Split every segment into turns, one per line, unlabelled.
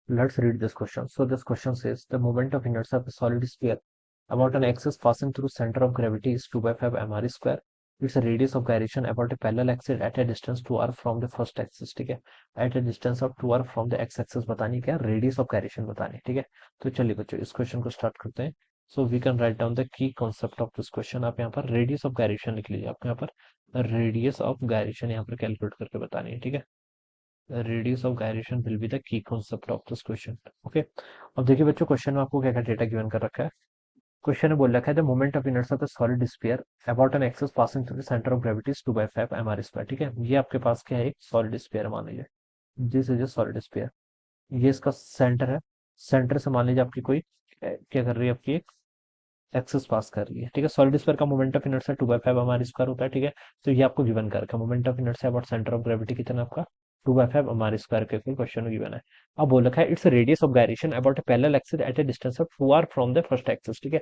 Let's read this question. So this question says the moment of inertia of a solid sphere about an axis passing through center of gravity is 2 by 5 mr square. Its radius of gyration about a parallel axis at a distance 2r from the first axis. ठीक है, at a distance of 2r from the x axis बतानी क्या, radius of gyration बतानी. ठीक है, तो चलिए बच्चों इस क्वेश्चन को स्टार्ट करते हैं. So we can write down the key concept of this question. आप यहाँ पर रेडियस ऑफ gyration लिख लीजिए. आपको यहाँ पर रेडियस ऑफ gyration यहाँ पर कैलकुलेट करके बतानी है. ठीक है, radius of gyration will be the key concept of this question. Okay, अब देखिए बच्चों क्वेश्चन में आपको क्या क्या डेटा गिवन कर रखा है. क्वेश्चन में बोल रखा है the moment of inertia of the solid sphere about an axis passing through the centre of gravity is 2 by 5 mr square. ठीक है, ये आपके पास क्या है, एक सॉलिड स्फीयर मान लीजिए. This is a solid sphere. ये इसका सेंटर है. सेंटर से मान लीजिए आपकी कोई क्या कर रही है, आपकी एक एक्सिस पास कर रही है. ठीक है, सॉलिड स्फीयर का moment of inertia 2 by 5 mr square होता है. ठीक है, तो ये आपको गिवन कर रखा है. Moment of inertia about centre of gravity कितना आपका 2 by 5 mr स्क्वायर के क्वेश्चन में गिवन है. अब बोल रखा है its radius of gyration about A parallel axis at A distance of 2r from the first axis. ठीक है,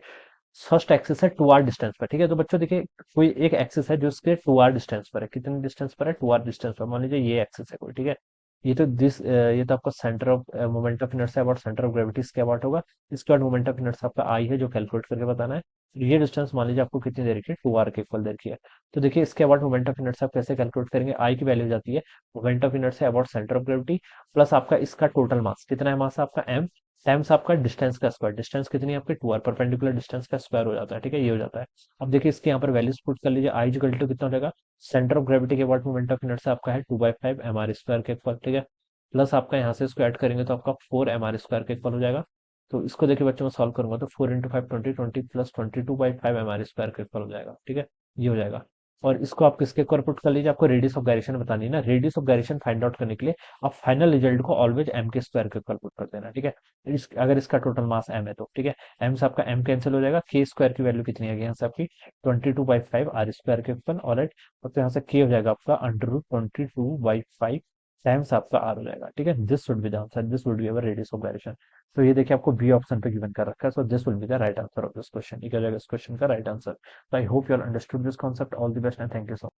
फर्स्ट एक्सिस है 2r डिस्टेंस पर. ठीक है, तो बच्चों देखिए कोई एक एक्सिस है जो उसके 2r डिस्टेंस पर है. कितने डिस्टेंस पर है, 2r डिस्टेंस पर. मान लीजिए ये एक्सिस है कोई. ठीक है, ये तो आपका centre of moment of inertia about centre of gravity इसके अबाउट होगा. इसके बाद मोमेंट ऑफ इनर्शिया आपका आई है जो कैलकुलेट करके बताना है. ये डिस्टेंस मान लीजिए आपको कितनी देर की है, 2r के इक्वल देर की है. तो देखिए इसके अबाउट मोमेंट ऑफ इनर्शिया आप कैसे कैलकुलेट करेंगे. आई की वैल्यू जाती है moment of inertia about centre of gravity plus आपका इसका टोटल मास कितना है, मास आपका m टाइम्स आपका डिस्टेंस का स्क्वायर. डिस्टेंस कितनी है आपकी, 2r. परपेंडिकुलर डिस्टेंस का स्क्वायर हो जाता है. ठीक है, ये हो जाता है. अब देखिए इसके यहाँ पर वैल्यूज पुट कर लीजिए. आई इक्वल टू कितना हो जाएगा, सेंटर ऑफ ग्रेविटी के अबाउट मोमेंट ऑफ इनर्शिया आपका है 2 by 5 mr स्क्वायर के इक्वल. ठीक है, प्लस आपका यहाँ से इसको ऐड करेंगे तो आपका 4 mr स्क्वायर के इक्वल हो जाएगा. तो इसको देखिए बच्चों में सॉल्व करूंगा तो 4 इंटू 5 20, 20 प्लस 22/5 mr स्क्वायर के इक्वल हो जाएगा. ठीक है, ये हो जाएगा. और इसको आप किसके इक्वल पुट कर लीजिए, आपको रेडियस ऑफ गायरेशन बतानी है ना. Radius of gyration find out करने के लिए आप फाइनल रिजल्ट को ऑलवेज एम के स्क्वायर के इक्वल पुट कर देना. ठीक है, अगर इसका टोटल मास एम है तो. ठीक है, एम से आपका एम कैंसिल हो जाएगा. के स्क्वायर की वैल्यू कितनी है यहाँ से आपकी 22/5 आर स्क्वायर के इक्वल. ऑलराइट, तो यहाँ से के हो जाएगा आपका √22/5 टाइम्स आपका आर हो जाएगा. ठीक है, this would be the answer. This would be our radius of gyration. तो ये देखिए आपको बी ऑप्शन पे गिवन कर रखा है. So this will be the right answer of this question. ये क्या हो जाएगा इस क्वेश्चन का राइट आंसर. तो I hope you all understood this concept. All the best and thank you so